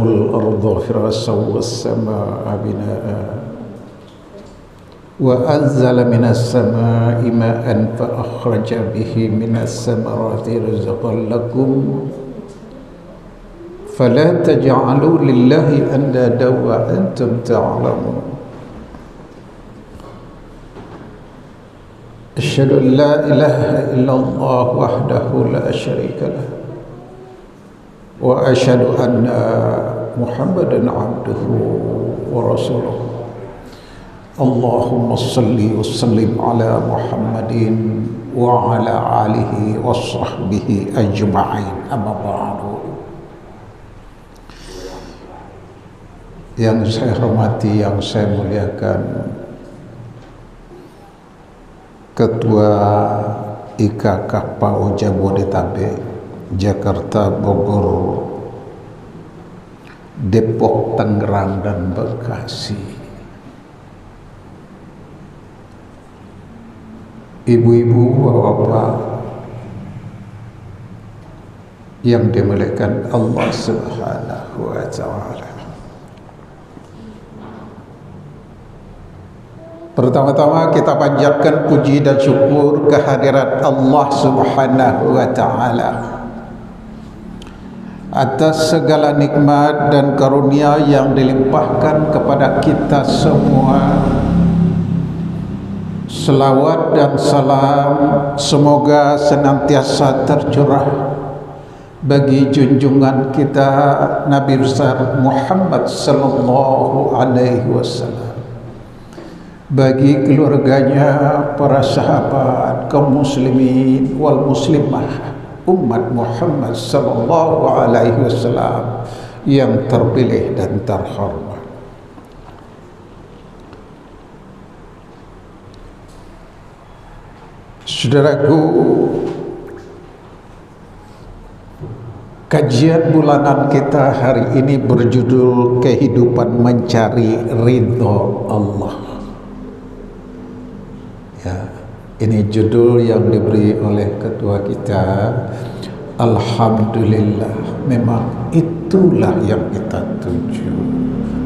الأرض فراشا والسماء بناء وأنزل من السماء ماء فأخرج به من الثمرات رزقا لكم فلا تجعلوا لله أندادا وأنتم تعلمون أشهد أن لا إله إلا الله وحده لا شريك له وأشهد أن محمدا عبده ورسوله اللهم صل وسلم على محمد وعلى آله وصحبه أجمعين أما بعد. Yang saya hormati, yang saya muliakan Ketua IKK PAO Jabodetabek, Jakarta, Bogor, Depok, Tangerang, dan Bekasi, ibu-ibu, bapak-bapak yang dimuliakan Allah Subhanahu wa Ta'ala. Pertama-tama kita panjatkan puji dan syukur kehadirat Allah Subhanahu wa Ta'ala atas segala nikmat dan karunia yang dilimpahkan kepada kita semua. Selawat dan salam semoga senantiasa tercurah bagi junjungan kita Nabi besar Muhammad sallallahu alaihi wasallam, bagi keluarganya, para sahabat, kaum muslimin wal muslimah, umat Muhammad sallallahu alaihi wasallam yang terpilih dan terhormat. Saudaraku, kajian bulanan kita hari ini berjudul Kehidupan Mencari Ridho Allah. Ya, ini judul yang diberi oleh ketua kita. Alhamdulillah, memang itulah yang kita tuju,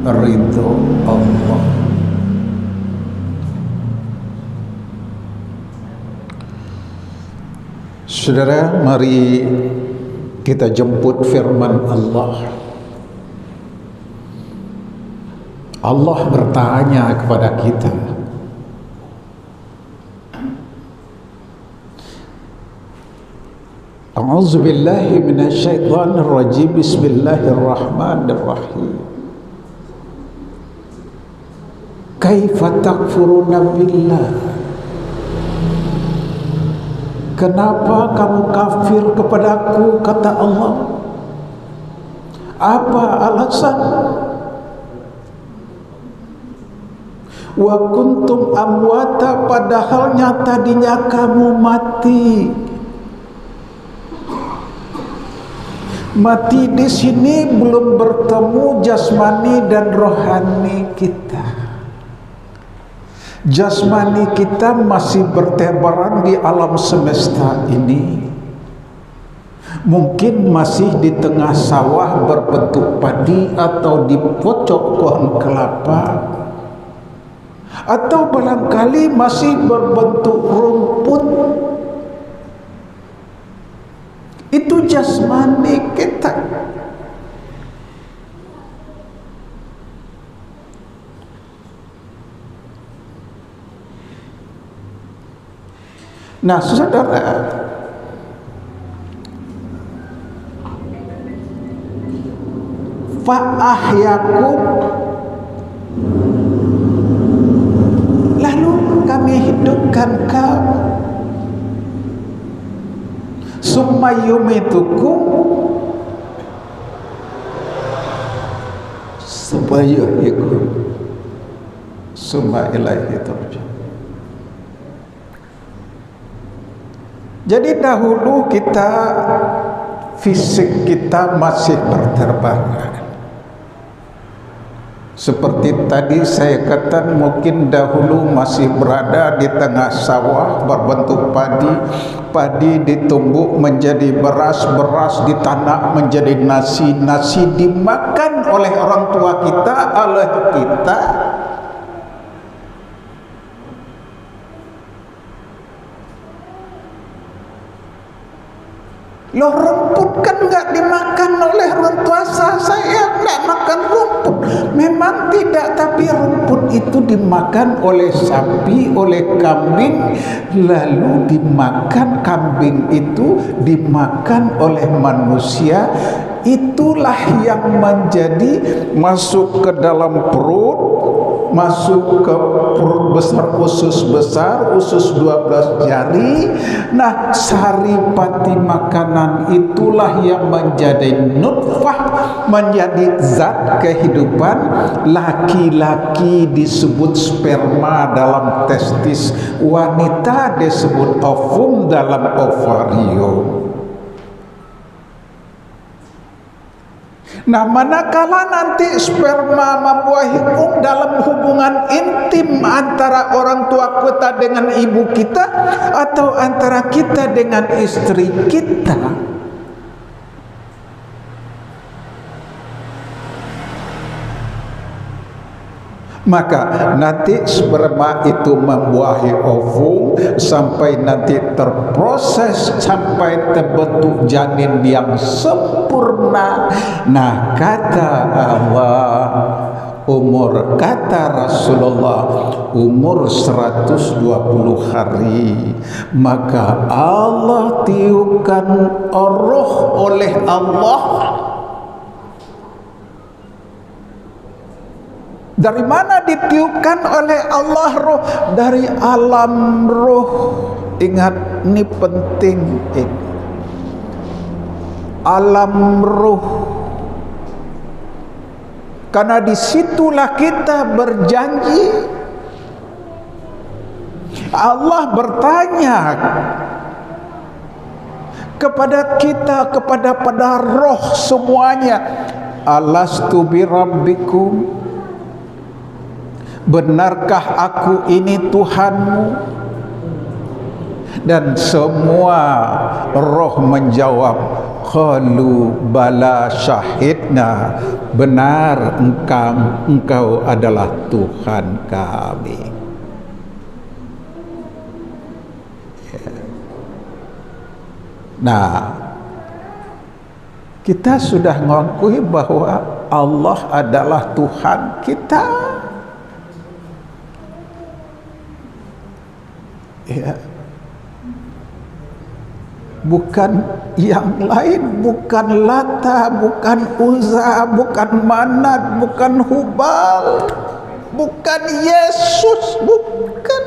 ridho Allah. Saudara, mari kita jemput firman Allah. Allah bertanya kepada kita, A'udzubillahi minasyaitonir rajim. Bismillahirrahmanirrahim. Kaifa takfuruna billah? Kenapa kamu kafir kepadaku, kata Allah? Apa alasan? Wa kuntum amwata, padahal tadinya kamu mati. Mati di sini belum bertemu jasmani dan rohani kita. Jasmani kita masih bertebaran di alam semesta ini. Mungkin masih di tengah sawah berbentuk padi, atau di pojok pohon kelapa, atau barangkali masih berbentuk rumput. Itu jasmani kita. Nah, saudara, fa'ahyakum, lalu kami hidupkan kamu, summa yumitukum, supaya ikut, summa ilaihi turja'un. Jadi dahulu kita, fisik kita masih berterbangan. Seperti tadi saya katakan, mungkin dahulu masih berada di tengah sawah berbentuk padi, padi ditumbuk menjadi beras, beras ditanak menjadi nasi, nasi dimakan oleh orang tua kita, oleh kita. Loh, rumput kan nggak dimakan oleh orang tua saya nggak makan rumput. Memang tidak, tapi rumput itu dimakan oleh sapi, oleh kambing, lalu dimakan, kambing itu dimakan oleh manusia. Itulah yang menjadi masuk ke dalam perut, masuk ke perut besar, usus besar, usus 12 jari. Nah, saripati makanan itulah yang menjadi nutfah, menjadi zat kehidupan. Laki-laki disebut sperma dalam testis, wanita disebut ovum dalam ovarium. Nah, manakala nanti sperma membuahi dalam hubungan intim antara orang tua kita dengan ibu kita, atau antara kita dengan istri kita, maka nanti sperma itu membuahi ovum sampai nanti terproses sampai terbentuk janin yang sempurna. Nah, kata Allah, kata Rasulullah, umur 120 hari, maka Allah tiupkan roh oleh Allah. Dari mana ditiupkan oleh Allah roh? Dari alam roh. Ingat, ini penting ini. Alam roh. Karena disitulah kita berjanji. Allah bertanya kepada kita, pada roh semuanya, alastu bi rabbikum, benarkah aku ini Tuhanmu? Dan semua roh menjawab, qalu bala syahidna, benar engkau adalah Tuhan kami. Nah, kita sudah mengakui bahwa Allah adalah Tuhan kita. Ya, bukan yang lain, bukan Lata, bukan Uzza, bukan Manat, bukan Hubal, bukan Yesus, bukan,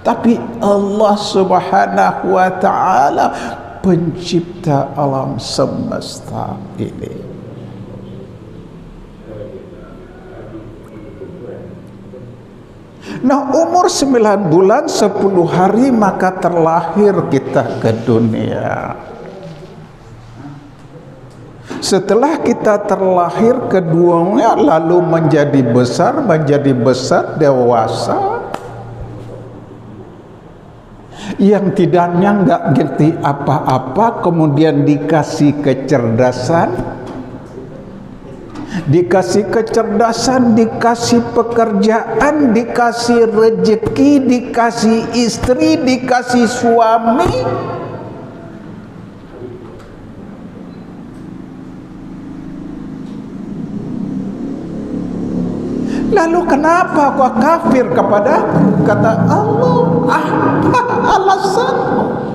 tapi Allah Subhanahu wa ta'ala, pencipta alam semesta ini. Nah, umur 9 bulan 10 hari maka terlahir kita ke dunia. Setelah kita terlahir ke dunia, lalu menjadi besar dewasa, yang tidaknya nggak ngerti apa-apa, kemudian dikasih kecerdasan, dikasih pekerjaan, dikasih rezeki, dikasih istri, dikasih suami. Lalu kenapa kau kafir kepada? Kata Allah, apa alasanmu?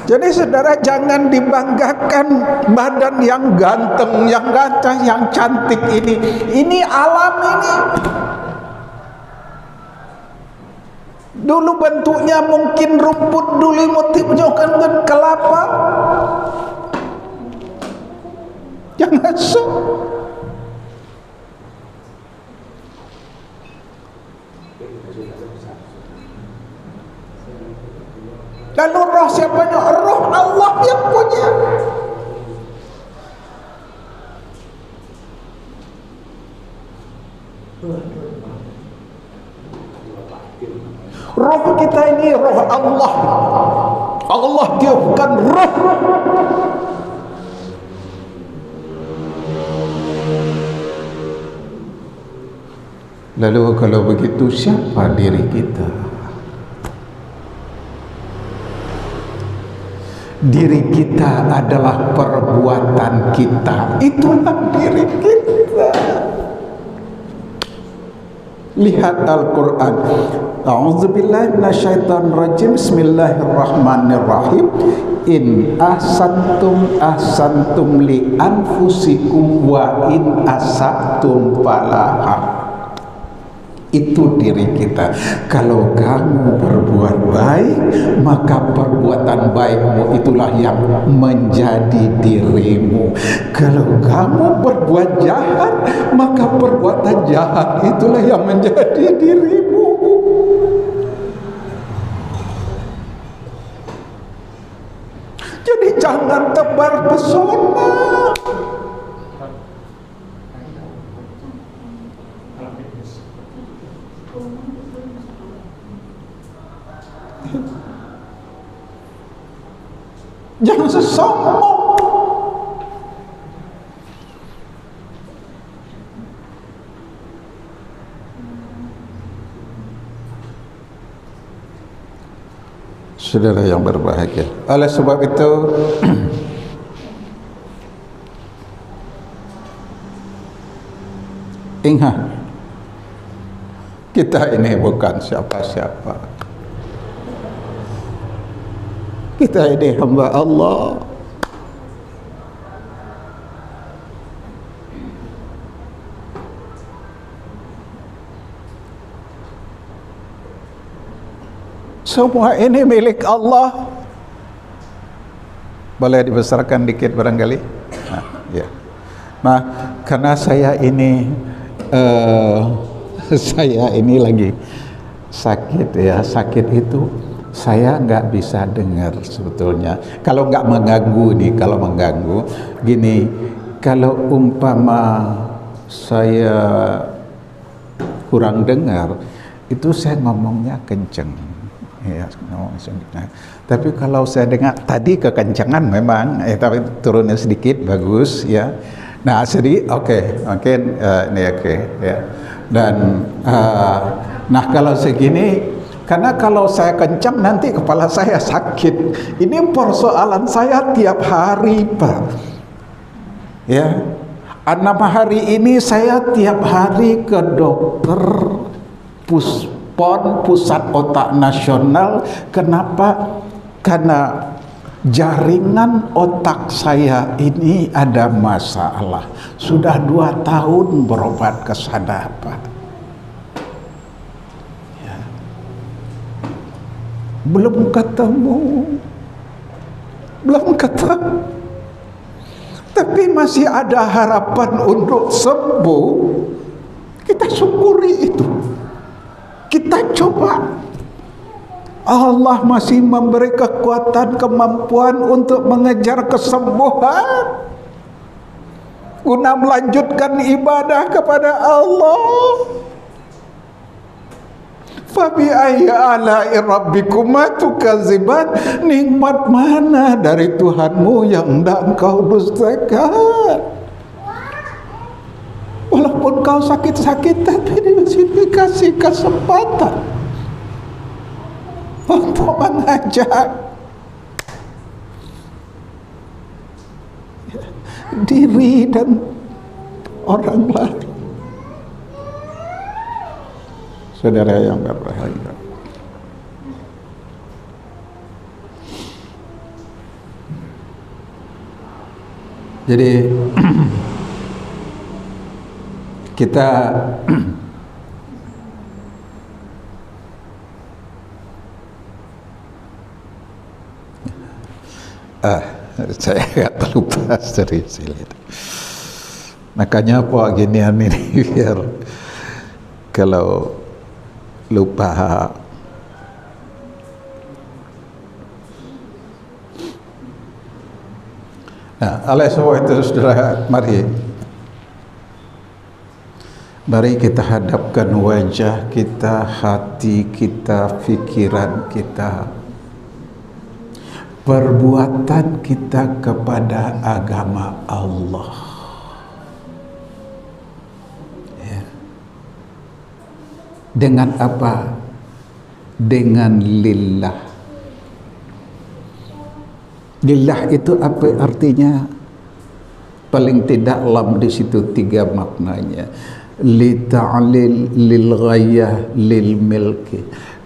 Jadi saudara, jangan dibanggakan badan yang ganteng, yang ganteng, yang cantik ini. Ini alam ini. Dulu bentuknya mungkin rumput, dulu motifnya kan kelapa. Jangan sok. Lalu roh siapanya? Roh Allah yang punya. Roh kita ini roh Allah. Allah dia bukan roh. Lalu kalau begitu siapa diri kita? Diri kita adalah perbuatan kita. Itulah diri kita. Lihat Al-Quran. A'udzubillahi minasyaitonir rajim. Bismillahirrahmanirrahim. In ahsantum li anfusikum wa in asatum falaha. Itu diri kita. Kalau kamu berbuat baik, maka perbuatan baikmu itulah yang menjadi dirimu. Kalau kamu berbuat jahat, maka perbuatan jahat itulah yang menjadi dirimu. Jadi jangan tebar pesona. Jangan sombong. Saudara yang berbahagia, oleh sebab itu ingat, kita ini bukan siapa-siapa. Kita ini hamba Allah. Semua ini milik Allah. Boleh dibesarkan dikit barangkali? Nah, ya. Nah, karena saya ini lagi sakit ya. Sakit itu saya nggak bisa dengar sebetulnya. Kalau nggak mengganggu nih, kalau mengganggu gini, kalau umpama saya kurang dengar, itu saya ngomongnya kenceng. Ya, nah, tapi kalau saya dengar tadi kekencangan memang, tapi turunnya sedikit bagus ya. Nah, sedikit oke, ini oke ya. Dan nah kalau segini, karena kalau saya kencang nanti kepala saya sakit. Ini persoalan saya tiap hari, Pak. Ya, 6 hari ini saya tiap hari ke dokter Pusat Otak Nasional. Kenapa? Karena jaringan otak saya ini ada masalah. Sudah 2 tahun berobat ke sana, Pak. Ya. Belum ketemu. Tapi masih ada harapan untuk sembuh. Kita syukuri itu. Kita coba. Allah masih memberi kekuatan, kemampuan untuk mengejar kesembuhan, guna melanjutkan ibadah kepada Allah. Fabi ayyi ala'i rabbikuma tukadziban. Nikmat mana dari Tuhanmu yang hendak engkau dustakan? Walaupun kau sakit-sakit, tapi dikasih kesempatan untuk mengajak diri dan orang lain. Saudara yang berbahagia, jadi kita saya agak terlupa dari sini. Makanya apa ginian ini biar kalau lupa Nah, oleh sebab itu saudara, mari kita hadapkan wajah kita, hati kita, pikiran kita, perbuatan kita kepada agama Allah. Ya. Dengan apa? Dengan lillah. Lillah itu apa artinya? Paling tidak lam di situ 3 maknanya. Li ta'lil, lil ghayah, lil milki.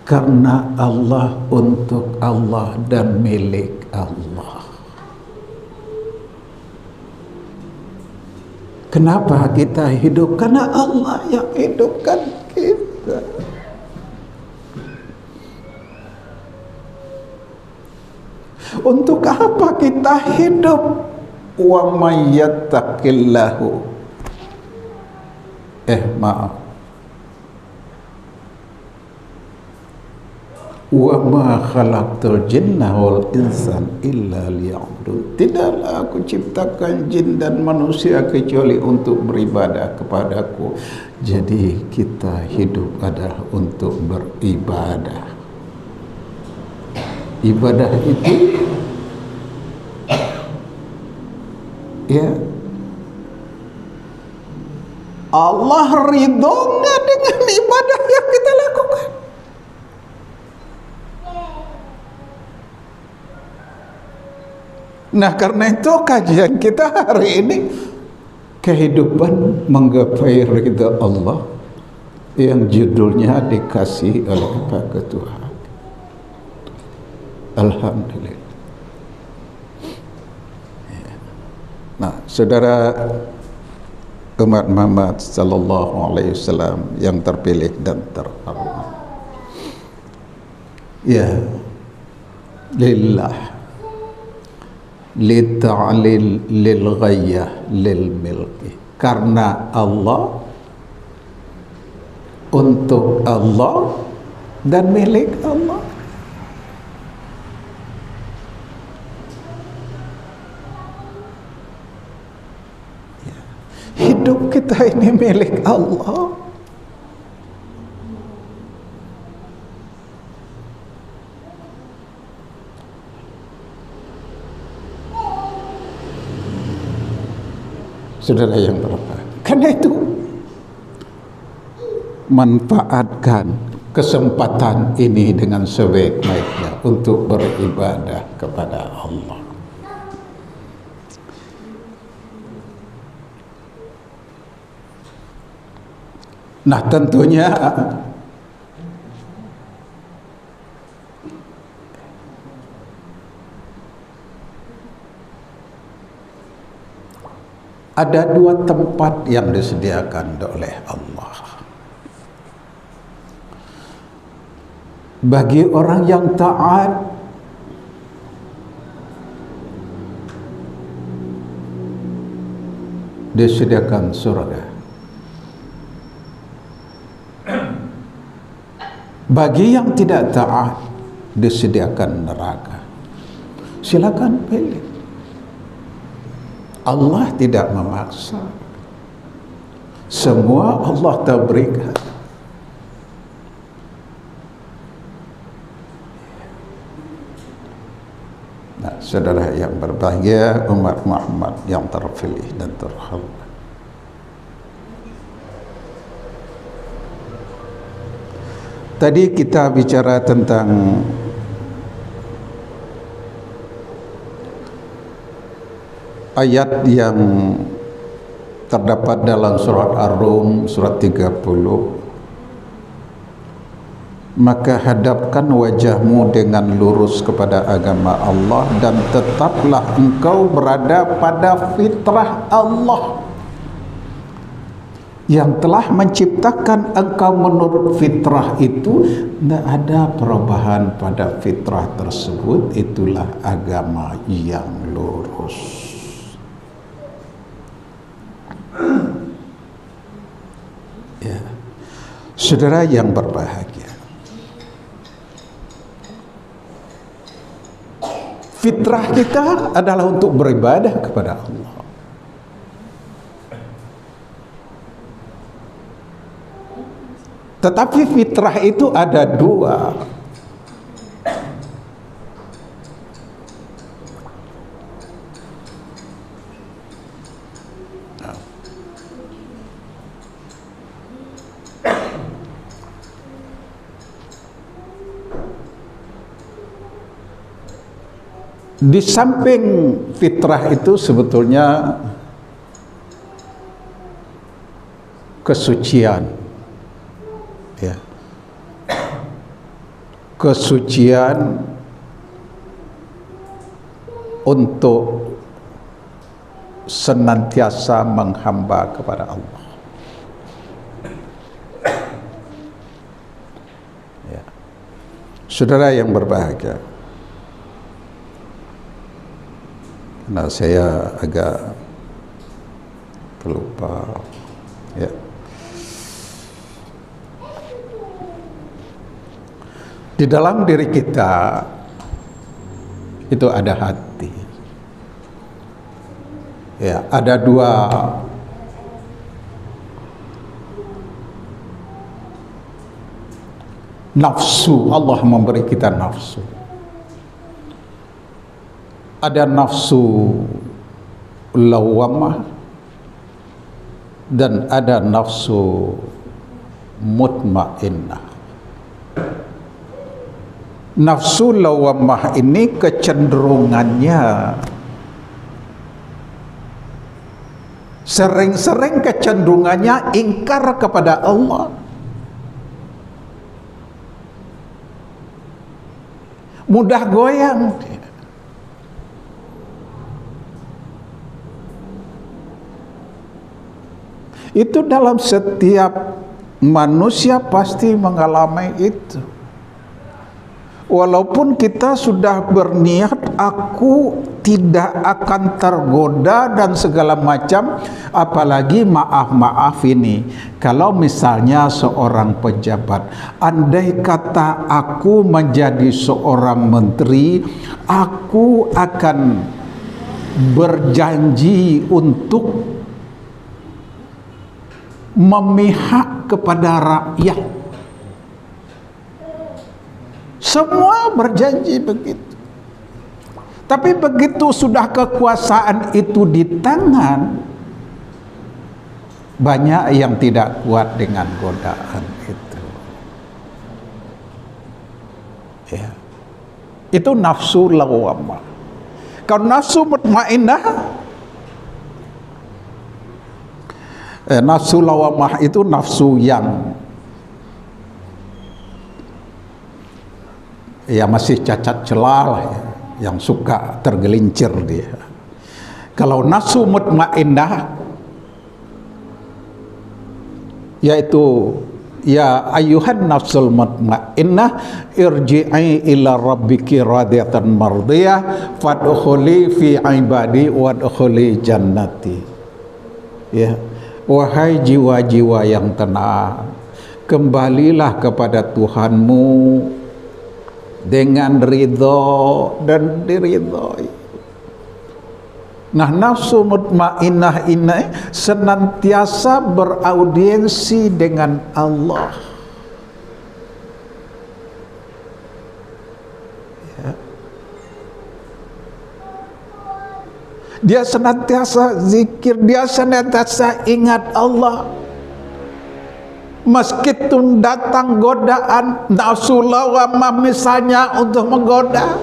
Karena Allah, untuk Allah, dan milik Allah. Kenapa kita hidup? Karena Allah yang hidupkan kita. Untuk apa kita hidup? Wa may yattaqillahu. Maaf. Wa ma khalaqtul jinna wal insan illa liya'budun. Tidaklah aku ciptakan jin dan manusia kecuali untuk beribadah kepadaku. Jadi kita hidup adalah untuk beribadah. Ibadah itu ya Allah ridhonya dengan ibadah yang kita lakukan. Nah, karena itu kajian kita hari ini, kehidupan menggapai ridha Allah, yang judulnya dikasih oleh Pak Ketua. Alhamdulillah. Nah, saudara umat Muhammad sallallahu alaihi wasallam yang terpilih dan terhormat. Ya, lillah, li ta'lil, lil ghayah, lil milki. Karena Allah, untuk Allah, dan milik Allah. Hidup kita ini milik Allah. Saudara yang berbahagia, karena itu manfaatkan kesempatan ini dengan sebaik-baiknya untuk beribadah kepada Allah. Nah, tentunya ada 2 tempat yang disediakan oleh Allah bagi orang yang taat. Disediakan surga. Bagi yang tidak taat, disediakan neraka. Silakan pilih. Allah tidak memaksa. Semua Allah telah berikan. Nah, saudara yang berbahagia, umat Muhammad yang terpilih dan terhormat. Tadi kita bicara tentang ayat yang terdapat dalam surat Ar-Rum surat 30. Maka hadapkan wajahmu dengan lurus kepada agama Allah dan tetaplah engkau berada pada fitrah Allah yang telah menciptakan engkau menurut fitrah itu. Tidak ada perubahan pada fitrah tersebut. Itulah agama yang lurus. Ya, saudara yang berbahagia, Fitrah kita adalah untuk beribadah kepada Allah. Tetapi fitrah itu ada dua. Di samping fitrah itu sebetulnya kesucian, ya, kesucian untuk senantiasa menghamba kepada Allah. Ya. Saudara yang berbahagia, nah saya agak terlupa, ya. Di dalam diri kita itu ada hati, ya, ada dua nafsu. Allah memberi kita nafsu. Ada nafsu lawamah dan ada nafsu mutmainnah. Nafsu lawamah ini kecenderungannya sering-sering kecenderungannya ingkar kepada Allah. Mudah goyang. Itu dalam setiap manusia pasti mengalami itu. Walaupun kita sudah berniat, aku tidak akan tergoda dan segala macam, apalagi maaf ini, kalau misalnya seorang pejabat, andai kata aku menjadi seorang menteri, aku akan berjanji untuk memihak kepada rakyat. Semua berjanji begitu. Tapi begitu sudah kekuasaan itu di tangan, banyak yang tidak kuat dengan godaan itu. Ya. Itu nafsu lawamah. Kalau nafsu mutmainnah, nafsu lawamah itu nafsu yang masih cacat celah lah, ya, yang suka tergelincir dia. Kalau nafsu mutmainnah, yaitu ya ayyuhan nafsul mutmainnah irji'i ila rabbiki radiyatan mardiyah fadkhuli fi ibadi wadkhuli jannati. Ya, wahai jiwa-jiwa yang tenang, kembalilah kepada Tuhanmu dengan ridho dan diridhoi. Nah, nafsu mutmainnah ini senantiasa beraudiensi dengan Allah. Ya. Dia senantiasa zikir, dia senantiasa ingat Allah. Meskipun datang godaan nafsu lawamah misalnya untuk menggoda,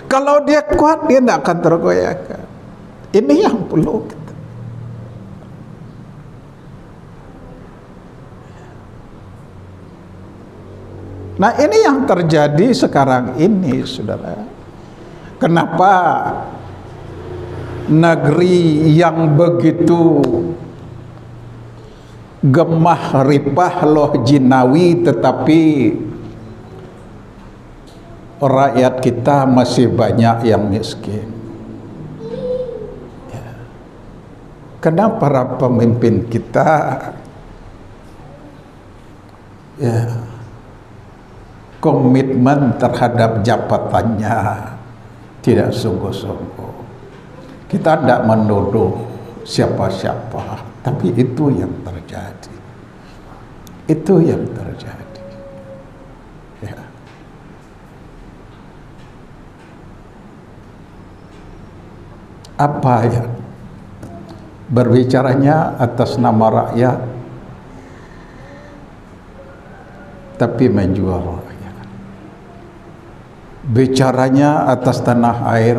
kalau dia kuat, dia tidak akan tergoyahkan. Ini yang perlu kita. Nah, ini yang terjadi sekarang ini, saudara. Kenapa negeri yang begitu gemah ripah loh jinawi, tetapi rakyat kita masih banyak yang miskin? Ya. Karena para pemimpin kita komitmen terhadap jabatannya tidak sungguh-sungguh. Kita tidak menuduh siapa-siapa, tapi itu yang terjadi. Itu yang terjadi. Ya. Apa ya? Berbicaranya atas nama rakyat, tapi menjual rakyat. Bicaranya atas tanah air,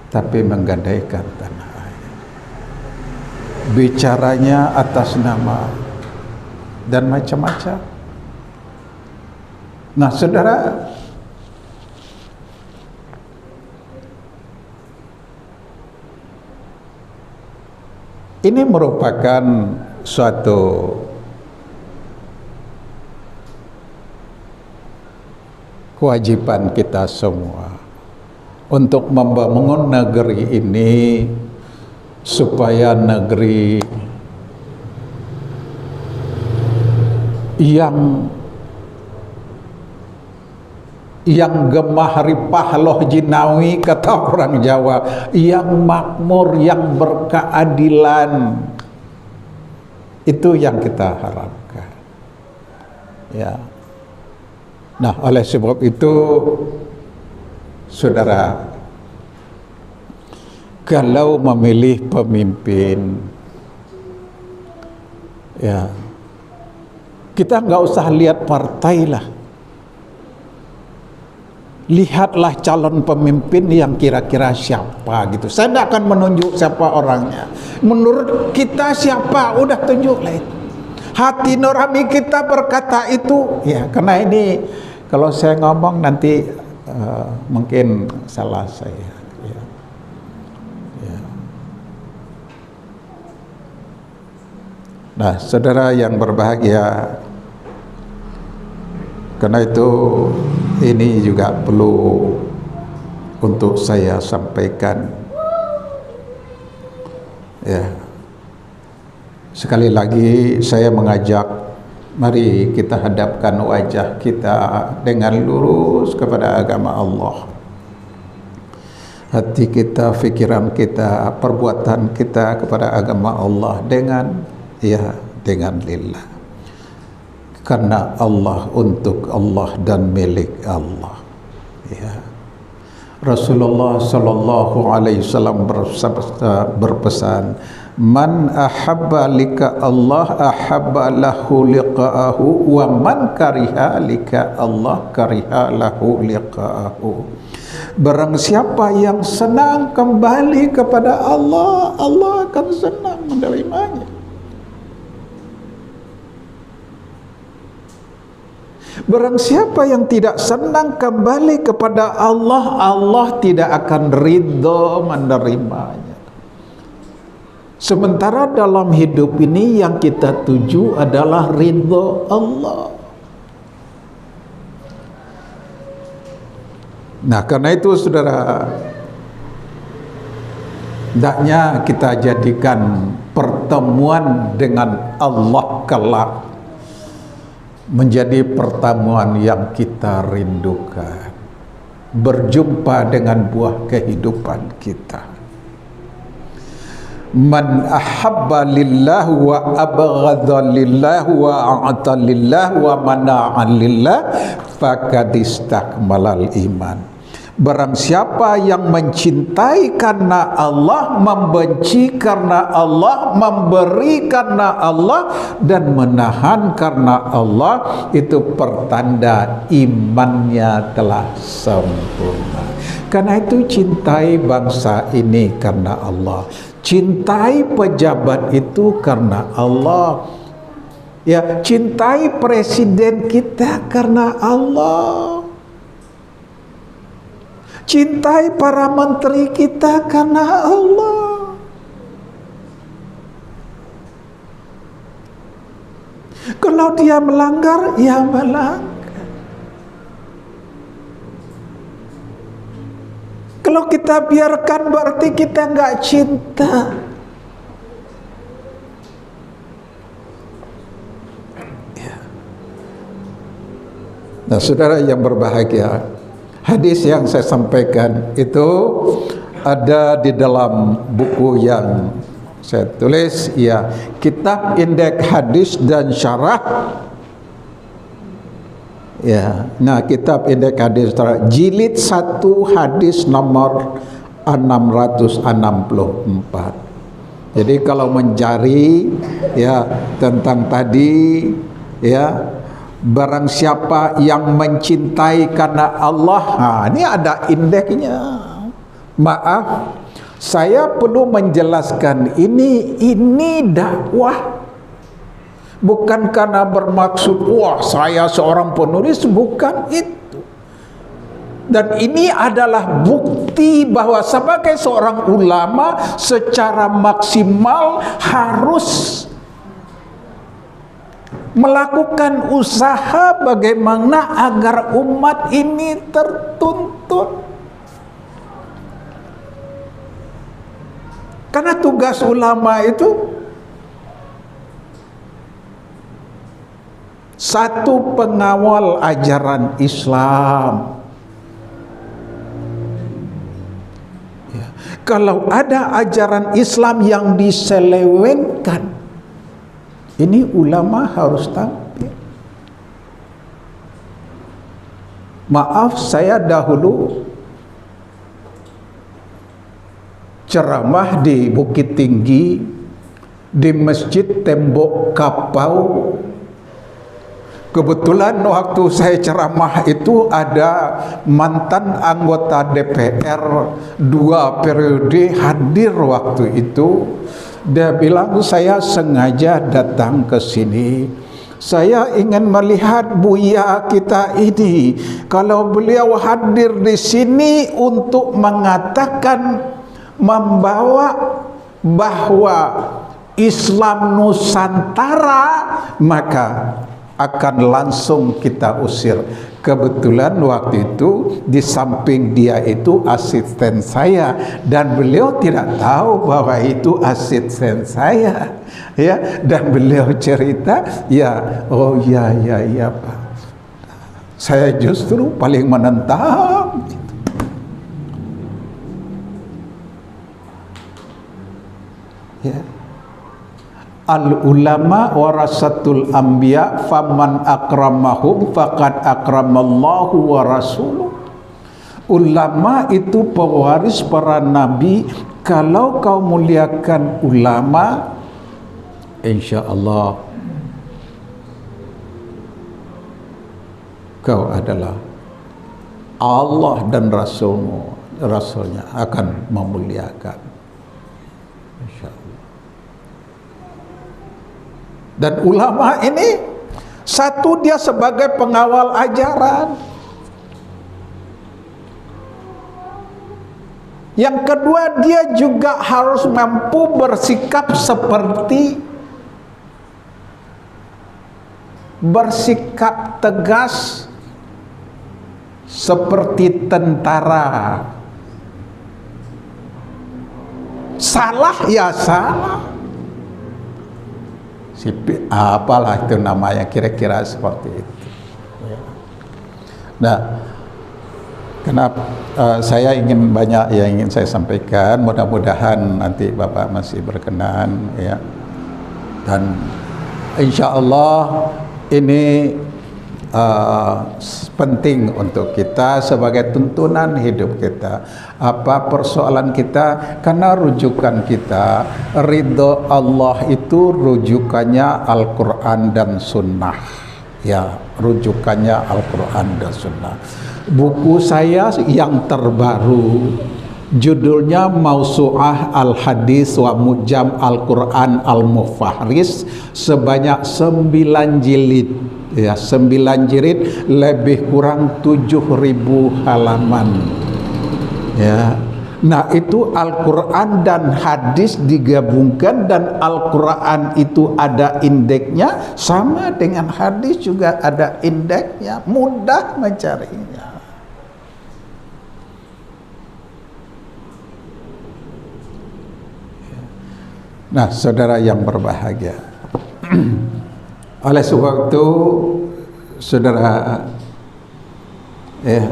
tapi menggadaikan tanah air. Bicaranya atas nama dan macam-macam. Nah, saudara, ini merupakan suatu kewajiban kita semua untuk membangun negeri ini supaya negeri yang gemah ripah loh jinawi, kata orang Jawa, yang makmur, yang berkeadilan, itu yang kita harapkan. Ya. Nah, oleh sebab itu, saudara, kalau memilih pemimpin, ya, kita nggak usah lihat partai lah. Lihatlah calon pemimpin yang kira-kira siapa gitu. Saya tidak akan menunjuk siapa orangnya. Menurut kita siapa, udah tunjuklah itu. Hati nurani kita berkata itu. Ya, karena ini kalau saya ngomong nanti mungkin salah saya. Ya. Ya. Nah, saudara yang berbahagia, karena itu ini juga perlu untuk saya sampaikan. Ya. Sekali lagi saya mengajak, mari kita hadapkan wajah kita dengan lurus kepada agama Allah. Hati kita, pikiran kita, perbuatan kita kepada agama Allah dengan lillah. Karena Allah, untuk Allah dan milik Allah. Ya. Rasulullah sallallahu alaihi wasallam berpesan, man ahabba lika Allah ahabba lahu liqa'ahu, wa man kariha lika Allah kariha lahu liqa'ahu. Barang siapa yang senang kembali kepada Allah, Allah akan senang menerimanya. Barang siapa yang tidak senang kembali kepada Allah, Allah tidak akan ridho menerimanya. Sementara dalam hidup ini yang kita tuju adalah ridho Allah. Nah, karena itu saudara, hendaknya kita jadikan pertemuan dengan Allah kelak menjadi pertemuan yang kita rindukan, berjumpa dengan buah kehidupan kita. Man ahabba lillah wa abghadha lillah wa a'ta lillah wa mana'a lillah faqad istakmalal iman. Barang siapa yang mencintai karena Allah, membenci karena Allah, memberi karena Allah, dan menahan karena Allah, itu pertanda imannya telah sempurna. Karena itu cintai bangsa ini karena Allah, cintai pejabat itu karena Allah, ya, cintai presiden kita karena Allah, cintai para menteri kita karena Allah. Kalau dia melanggar, ya melanggar. Kalau kita biarkan, berarti kita nggak cinta. Nah, saudara yang berbahagia, hadis yang saya sampaikan itu ada di dalam buku yang saya tulis, ya, Kitab Indeks Hadis dan Syarah. Ya, nah, Kitab Indeks Hadis jilid 1 hadis nomor 664. Jadi kalau mencari ya tentang tadi, ya, barang siapa yang mencintai karena Allah, nah, ini ada indeksnya. Maaf, saya perlu menjelaskan ini dakwah, bukan karena bermaksud wah saya seorang penulis, bukan itu. Dan ini adalah bukti bahwa sebagai seorang ulama secara maksimal harus melakukan usaha bagaimana agar umat ini tertuntun. Karena tugas ulama itu satu, pengawal ajaran Islam. Ya. Kalau ada ajaran Islam yang diselewengkan, ini ulama harus tampil. Maaf, saya dahulu ceramah di Bukit Tinggi, di Masjid Tembok Kapau. Kebetulan waktu saya ceramah itu ada mantan anggota DPR 2 periode hadir waktu itu. Dia bilang, saya sengaja datang ke sini, saya ingin melihat Buya kita ini. Kalau beliau hadir di sini untuk mengatakan, membawa bahwa Islam Nusantara, maka akan langsung kita usir. Kebetulan waktu itu di samping dia itu asisten saya, dan beliau tidak tahu bahwa itu asisten saya, ya. Dan beliau cerita, ya, oh ya Pak, saya justru paling menentang. Ya. Al ulama warasatul anbiya faman akramahum faqad akramallahu wa rasuluh. Ulama itu pewaris para nabi. Kalau kau muliakan ulama, insya Allah kau adalah Allah dan Rasulnya akan memuliakan. Insya Allah. Dan ulama ini, satu, dia sebagai pengawal ajaran. Yang kedua, dia juga harus mampu bersikap tegas seperti tentara. Salah ya salah. Apalah itu namanya, kira-kira seperti itu. Nah, kenapa saya ingin banyak yang ingin saya sampaikan. Mudah-mudahan nanti Bapak masih berkenan, ya. Dan insya Allah ini penting untuk kita sebagai tuntunan hidup kita. Apa persoalan kita? Karena rujukan kita, ridho Allah itu rujukannya Al-Quran dan Sunnah. Ya, rujukannya Al-Quran dan Sunnah. Buku saya yang terbaru, judulnya Mausu'ah Al-Hadis wa Mujam Al-Quran Al-Mufahris, sebanyak 9 jilid. Ya, 9 jilid, lebih kurang 7.000 halaman. Ya. Nah, itu Al-Quran dan hadis digabungkan, dan Al-Quran itu ada indeksnya, sama dengan hadis juga ada indeksnya, mudah mencarinya. Nah, saudara yang berbahagia, oleh sebab itu, saudara, Ya,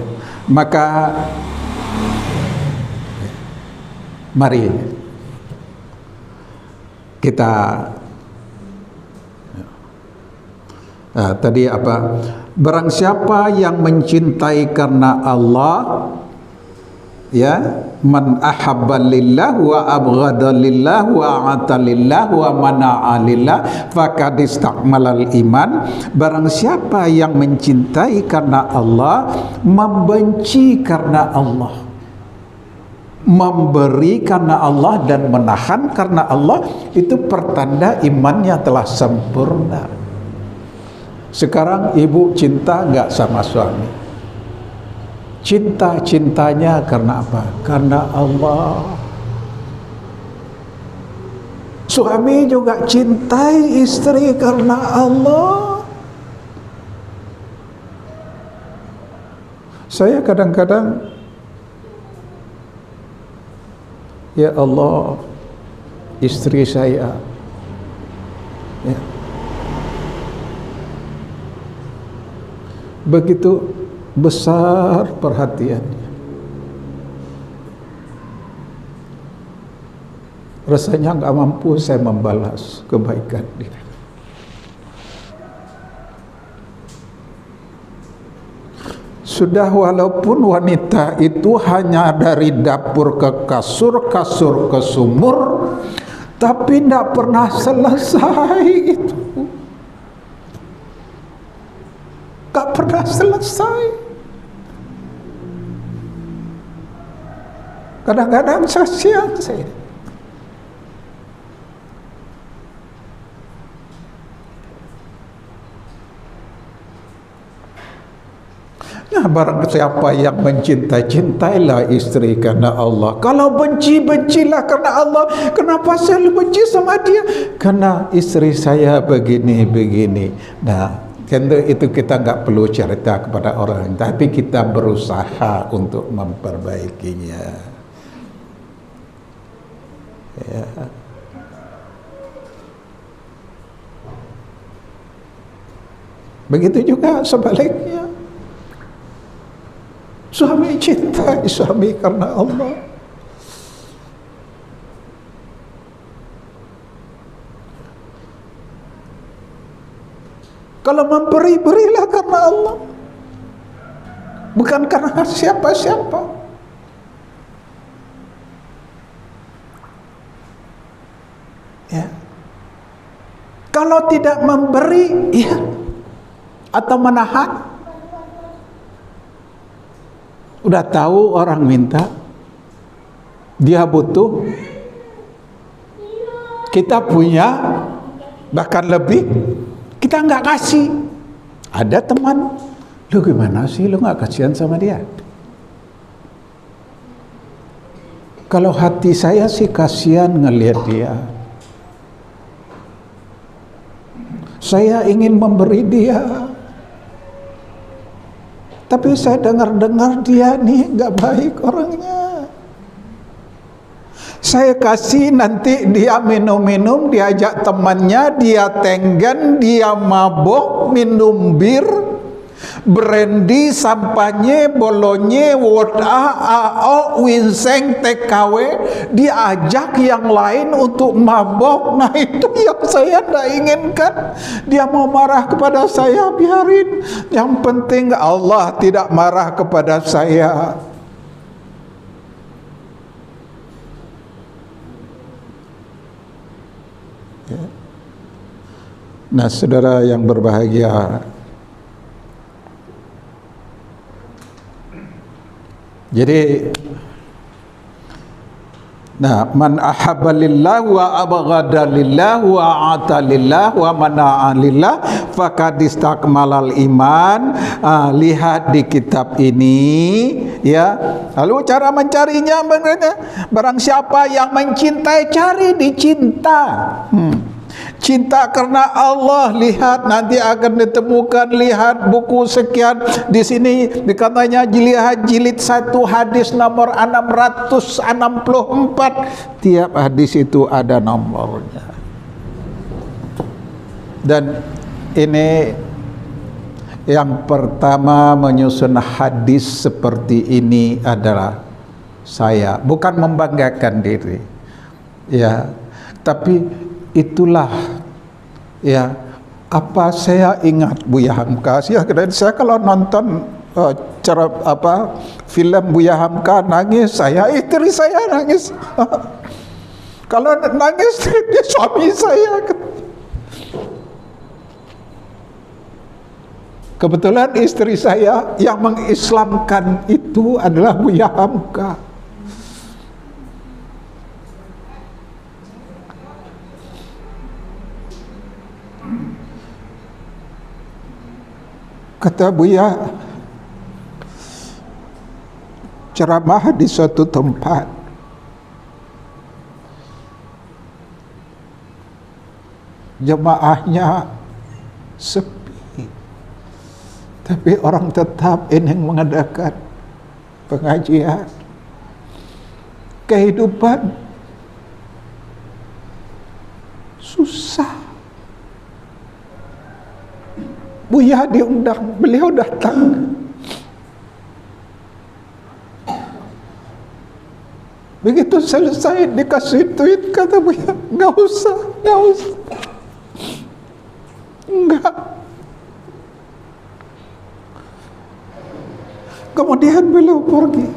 maka mari kita tadi apa? Barang siapa yang mencintai karena Allah, ya, man ahabba lillah wa abghada lillah wa ata lillah wa mana'a lillah faqad istakmalal iman. Barang siapa yang mencintai karena Allah, membenci karena Allah, memberi karena Allah dan menahan karena Allah, itu pertanda imannya telah sempurna. Sekarang ibu cinta nggak sama suami? Cintanya karena apa? Karena Allah. Suami juga cintai istri karena Allah. Saya kadang-kadang, ya Allah, istri saya, ya, begitu besar perhatiannya, rasanya nggak mampu saya membalas kebaikan dia. Sudah, walaupun wanita itu hanya dari dapur ke kasur, kasur ke sumur, tapi tidak pernah selesai itu. Gak pernah selesai. Kadang-kadang kasihan saya. Nah, barang siapa yang mencintai, cintailah istri karena Allah. Kalau benci, bencilah karena Allah. Kenapa saya benci sama dia? Karena istri saya begini-begini. Nah, tentu itu kita nggak perlu cerita kepada orang, tapi kita berusaha untuk memperbaikinya. Ya. Begitu juga sebaliknya. Suami cintai suami karena Allah. Kalau memberi, berilah karena Allah, bukan karena siapa-siapa. Ya. Kalau tidak memberi, ya, atau menahan, udah tahu orang minta, dia butuh, kita punya, bahkan lebih, kita nggak kasih. Ada teman, lu gimana sih lu nggak kasihan sama dia? Kalau hati saya sih kasihan ngelihat dia. Saya ingin memberi dia, tapi saya dengar-dengar dia nih nggak baik orangnya. Saya kasih, nanti dia minum-minum, diajak temannya, dia tenggen, dia mabok, minum bir, brandy, sampanye, bolonye, vodka, AO, winseng, TKW, diajak yang lain untuk mabok. Nah, itu yang saya tidak inginkan. Dia mau marah kepada saya, biarin. Yang penting Allah tidak marah kepada saya. Nah, saudara yang berbahagia, jadi, nah, man ahabba lillah wa abghada lillah wa ata lillah wa mana'a lillah faqad istakmalal iman. Lihat di kitab ini, ya. Lalu cara mencarinya, barang siapa yang mencintai, cari dicinta. Cinta karena Allah, lihat nanti akan ditemukan, lihat buku sekian, di sini dikatanya lihat jilid 1 hadis nomor 664. Tiap hadis itu ada nomornya. Dan ini Yang pertama menyusun hadis seperti ini adalah saya, bukan membanggakan diri, ya, tapi itulah, ya, apa saya ingat Buya Hamka. Saya kalau nonton film Buya Hamka nangis, istri saya nangis. Kalau nangis dia suami saya. Kebetulan istri saya yang mengislamkan itu adalah Buya Hamka. Kata Buya, ceramah di suatu tempat, jemaahnya sepi, tapi orang tetap ingin mengadakan pengajian. Kehidupan susah. Buya diundang, beliau datang. Begitu selesai dikasih tweet, kata Buya, nggak usah. Enggak. Kemudian beliau pergi.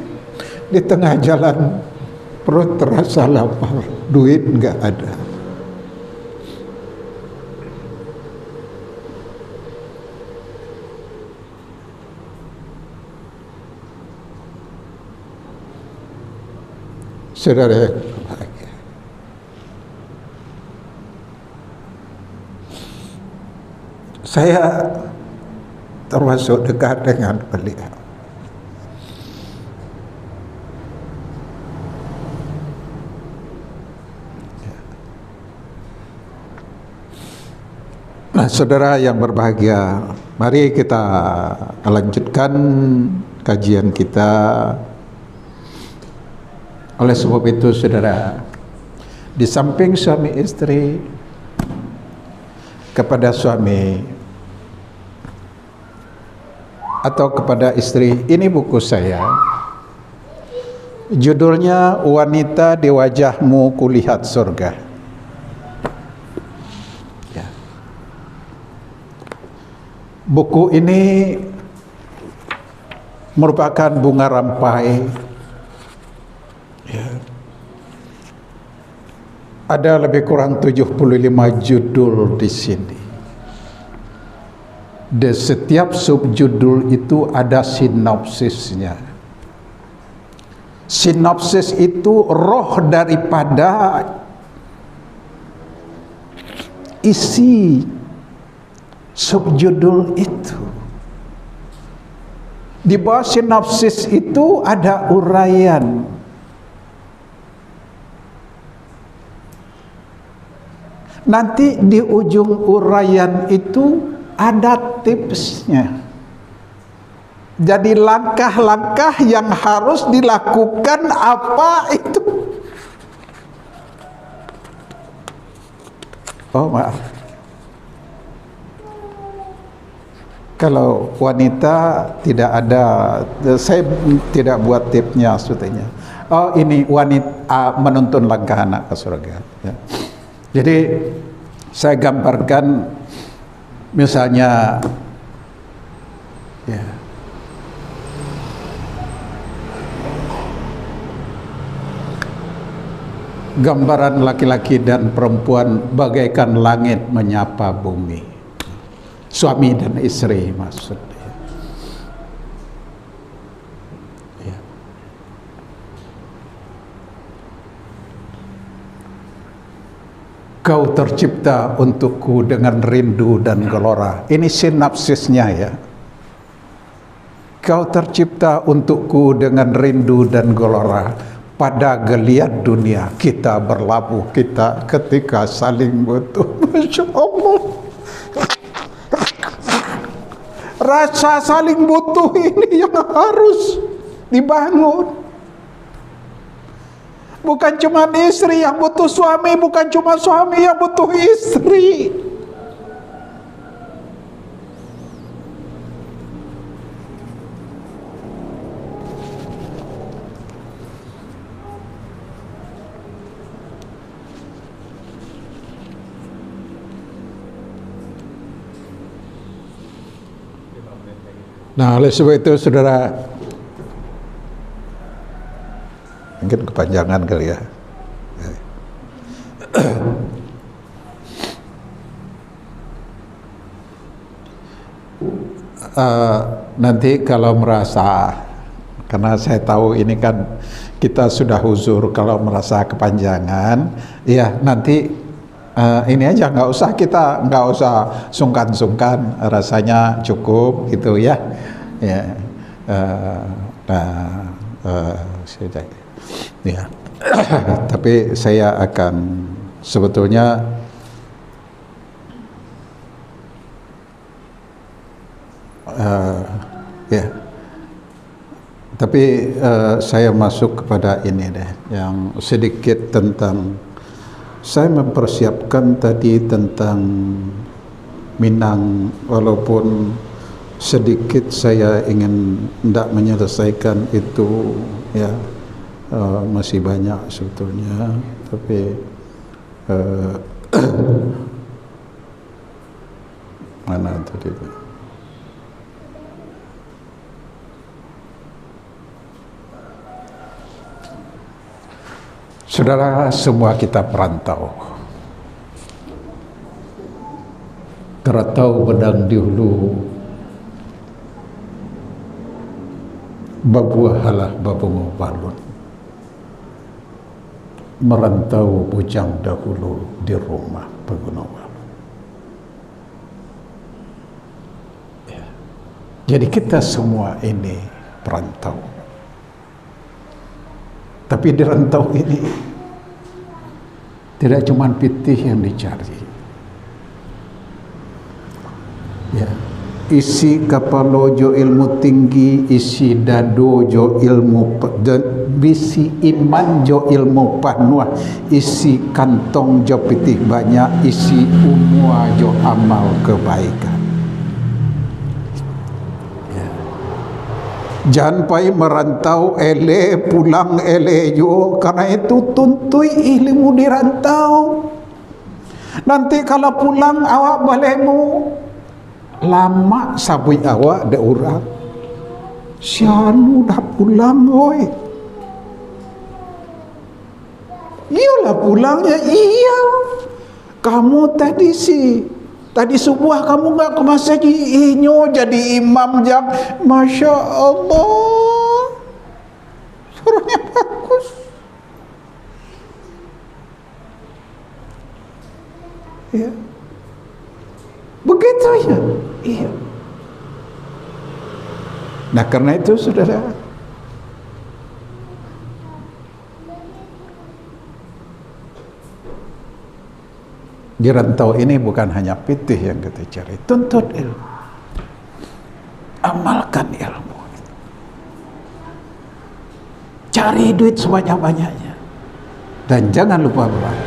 Di tengah jalan perut terasa lapar, duit nggak ada. Saudara yang berbahagia, saya termasuk dekat dengan beliau. Nah, saudara yang berbahagia, mari kita lanjutkan kajian kita. Oleh sebab itu, saudara, di samping suami istri, kepada suami atau kepada istri, ini buku saya. Judulnya Wanita di Wajahmu Kulihat Surga. Ya. Buku ini merupakan bunga rampai. Ya. Ada lebih kurang 75 judul di sini. Di setiap subjudul itu ada sinopsisnya. Sinopsis itu roh daripada isi subjudul itu. Di bawah sinopsis itu ada uraian. Nanti di ujung uraian itu ada tipsnya. Jadi langkah-langkah yang harus dilakukan apa itu. Oh maaf. Kalau wanita tidak ada, saya tidak buat tipsnya sebetulnya. Oh ini wanita menuntun langkah anak ke surga. Ya. Jadi saya gambarkan misalnya, ya, gambaran laki-laki dan perempuan bagaikan langit menyapa bumi. Suami dan istri maksudnya. Ya. Kau tercipta untukku dengan rindu dan gelora. Ini sinopsisnya ya. Kau tercipta untukku dengan rindu dan gelora. Pada geliat dunia kita berlabuh, kita ketika saling butuh. Masya Allah. Rasa saling butuh ini yang harus dibangun. Bukan cuma istri yang butuh suami, bukan cuma suami yang butuh istri. Nah, oleh sebab itu saudara, mungkin kepanjangan kali ya. Nanti kalau merasa, karena saya tahu ini kan kita sudah huzur, kalau merasa kepanjangan, ya nanti ini aja, nggak usah sungkan-sungkan, rasanya cukup gitu ya. Ya, ya. Tapi saya akan sebetulnya ya. Tapi saya masuk kepada ini deh, yang sedikit tentang, saya mempersiapkan tadi tentang Minang, walaupun sedikit saya ingin tidak menyelesaikan itu ya, masih banyak sebetulnya, tapi mana tadi? Saudara, semua kita perantau. Keratau bedang di hulu, babuah halah babungu balun. Merantau bujang dahulu di rumah Pegunungan Walun. Ya. Jadi kita semua ini perantau. Tapi di rantau ini tidak cuma pitih yang dicari. Ya, isi kapalo jo ilmu tinggi, isi dado jo ilmu, bisi iman jo ilmu panuah, isi kantong jo pitih banyak, isi umua jo amal kebaikan. Jangan pai merantau ele pulang ele jo, karena itu tuntui ilmu di rantau. Nanti kalau pulang awak balemu lama sabui awak de urang. Sianu dah pulang oi. Iyalah pulangnya, iya. Kamu tadi subuh kamu nggak ke masjid, inyo jadi imam jam, masya Allah, suaranya bagus. Ya, begitu ya, iya. Nah karena itu saudara, di rantau ini bukan hanya pitih yang kita cari, tuntut ilmu, amalkan ilmu, cari duit sebanyak-banyaknya, dan jangan lupa beramal.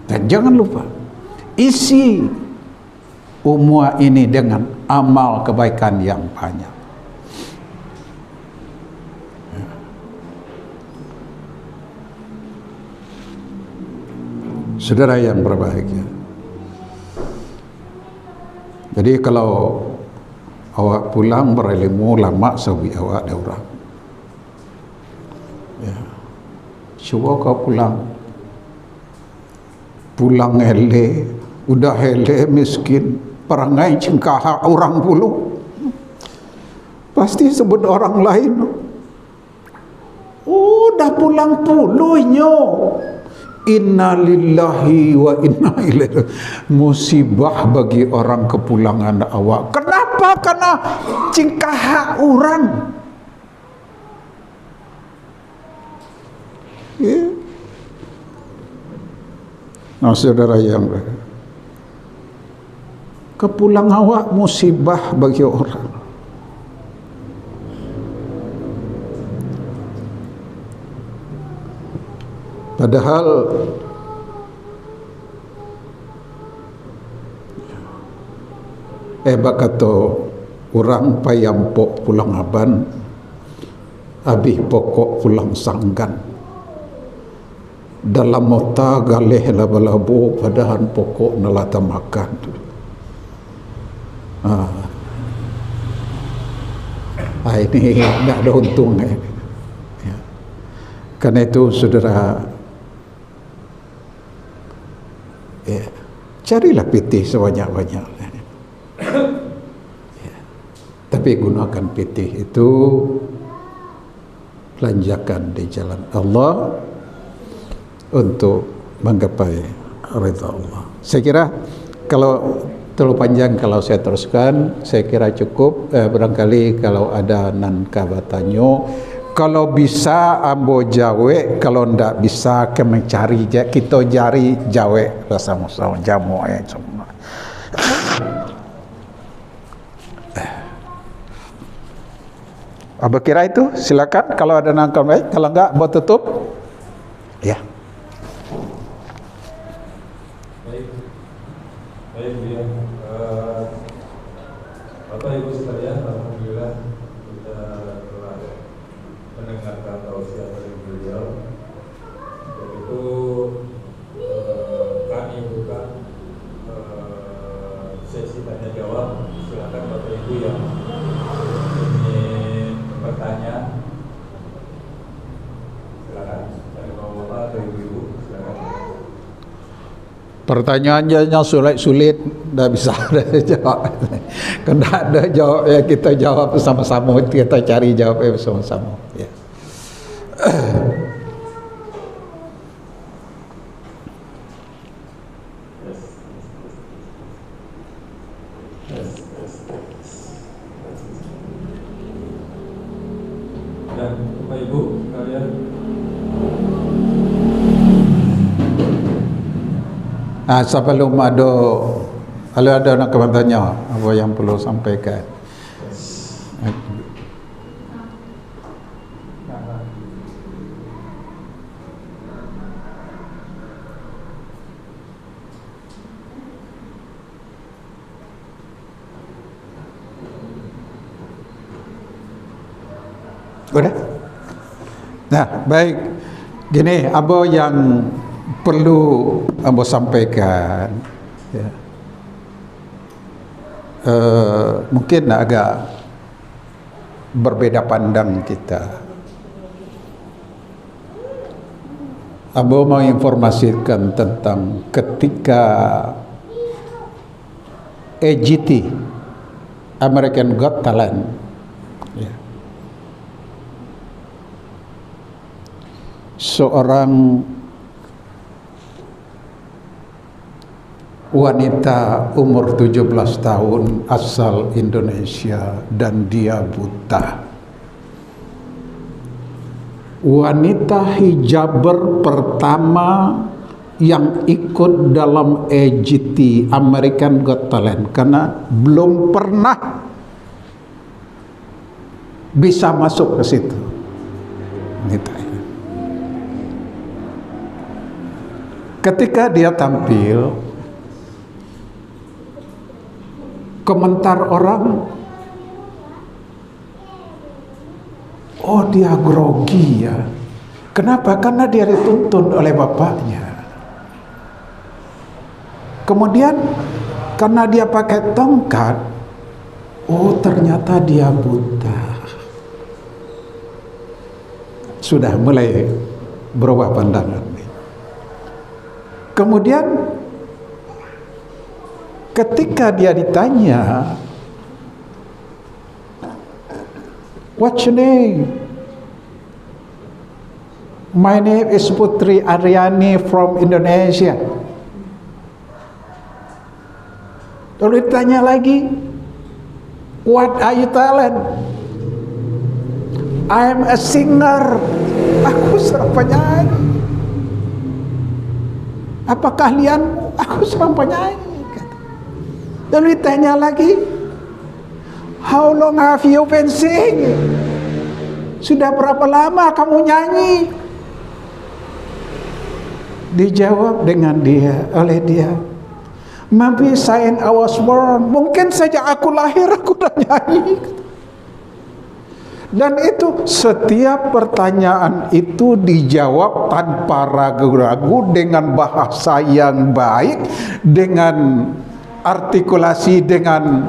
Dan jangan lupa isi umur ini dengan amal kebaikan yang banyak. Saudara yang berbahagia, jadi kalau awak pulang berilmu lama sawi awak daurah, ya, coba kau pulang hele, udah hele miskin, perangai cengkah orang puluh, pasti sebut orang lain. Udah pulang puluhnya. Inna lillahi wa inna ilaihi, musibah bagi orang kepulangan awak. Kenapa? Karena cingkah orang. Ya. Nah saudara yang kepulang awak musibah bagi orang. Padahal bakato orang payampok pulang aban, abih pokok pulang sanggan. Dalam mota galeh laba-labo, padahal pokok nalata makan. Ini nggak ada untungnya. Ya. Karena itu saudara, ya, carilah PT sebanyak-banyaknya. Ya. Tapi gunakan PT itu, belanjakan di jalan Allah untuk menggapai ridha Allah. Saya kira kalau terlalu panjang kalau saya teruskan, saya kira cukup. Barangkali kalau ada nan kabatanyo, kalau bisa ambo jawe, kalau ndak bisa kami cari kita jari jawe bersama-sama jamu ya semua. Abah kira itu, silakan kalau ada nangkal baik, kalau enggak buat tutup. Ya. Baik, ya. Bapak Ibu sekalian, alhamdulillah kita telah mendengarkan tausiah dari beliau. Untuk itu kami buka sesi tanya jawab. Silakan Bapak Ibu yang ingin bertanya. Silakan dari Bapak atau Ibu-ibu, silakan. Pertanyaannya sulit-sulit, tidak bisa jawab. Kalau tidak ada jawab ya kita jawab bersama-sama, kita cari jawabnya bersama-sama. Ya. Dan Bapak Ibu kalian. Sebelum ada nak bertanya, apa yang perlu sampaikan? Udah? Nah, baik. Gini, apa yang perlu ambo sampaikan, ya. Mungkin agak berbeda pandang kita. Ambo mau informasikan tentang ketika AGT, American Got Talent, ya. Seorang wanita umur 17 tahun asal Indonesia dan dia buta. Wanita hijaber pertama yang ikut dalam AGT, American Got Talent, karena belum pernah bisa masuk ke situ. Ketika dia tampil, komentar orang, oh dia grogi ya. Kenapa? Karena dia dituntun oleh bapaknya. Kemudian karena dia pakai tongkat, oh ternyata dia buta. Sudah mulai berubah pandangan. Kemudian ketika dia ditanya, what's your name? My name is Putri Aryani from Indonesia. Lalu ditanya lagi, what are you talent? I am a singer. Aku seorang penyanyi. Apa keahlianmu? Aku seorang penyanyi. Lalu ditanya lagi, how long have you been singing? Sudah berapa lama kamu nyanyi? Dijawab oleh dia, maybe since I was born. Mungkin sejak aku lahir aku udah nyanyi. Dan itu setiap pertanyaan itu dijawab tanpa ragu-ragu, dengan bahasa yang baik, dengan artikulasi, dengan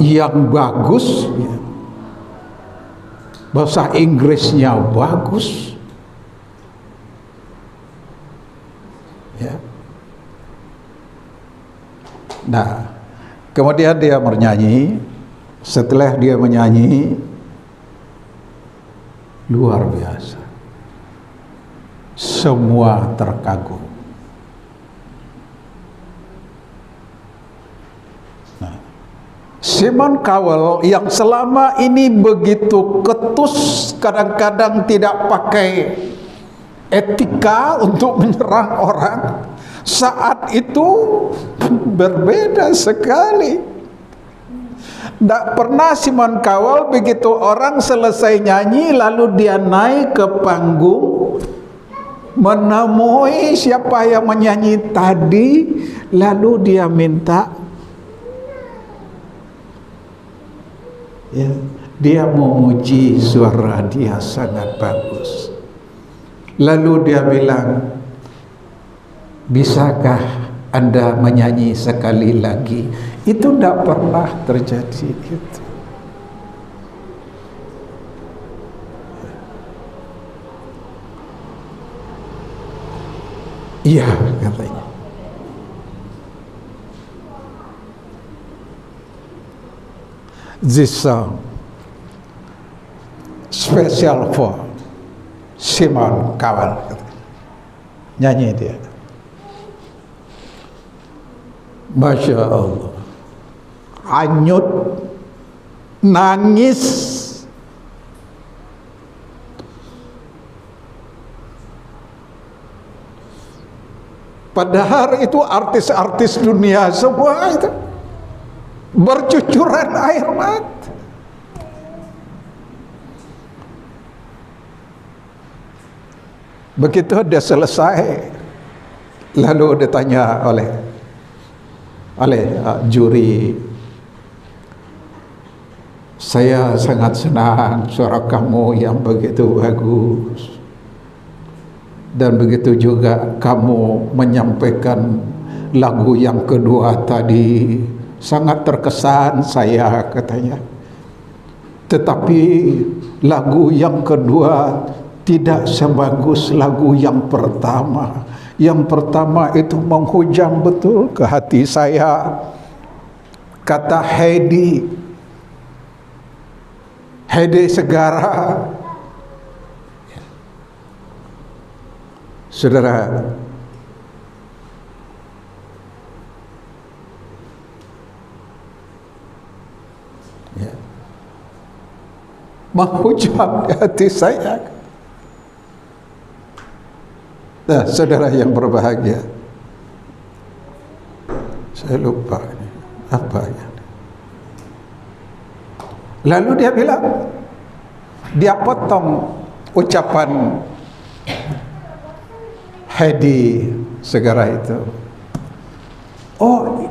yang bagus, ya. Bahasa Inggrisnya bagus, ya. Nah, kemudian dia bernyanyi. Setelah dia menyanyi, luar biasa, semua terkagum. Nah, Simon Cowell yang selama ini begitu ketus, kadang-kadang tidak pakai etika untuk menyerang orang, saat itu berbeda sekali. Tidak pernah Simon Cowell begitu orang selesai nyanyi lalu dia naik ke panggung menemui siapa yang menyanyi tadi, lalu dia minta, ya, dia memuji suara dia sangat bagus. Lalu dia bilang, bisakah Anda menyanyi sekali lagi? Itu tidak pernah terjadi gitu. Iya, katanya. This song special for Simon Cowell. Nyanyi dia. Masya Allah, hanyut, nangis, padahal itu artis-artis dunia semua itu bercucuran air mata. Begitu dia selesai, lalu ditanya oleh juri, saya sangat senang suara kamu yang begitu bagus, dan begitu juga kamu menyampaikan lagu yang kedua tadi, sangat terkesan saya, katanya. Tetapi lagu yang kedua tidak sebagus lagu yang pertama. Yang pertama itu menghujam betul ke hati saya. Kata Heidi Segara. Saudara, ya, menghujam di hati saya. Nah, saudara yang berbahagia, saya lupa ini apa ya. Lalu dia bilang, dia potong ucapan Heidi Segara itu. Oh,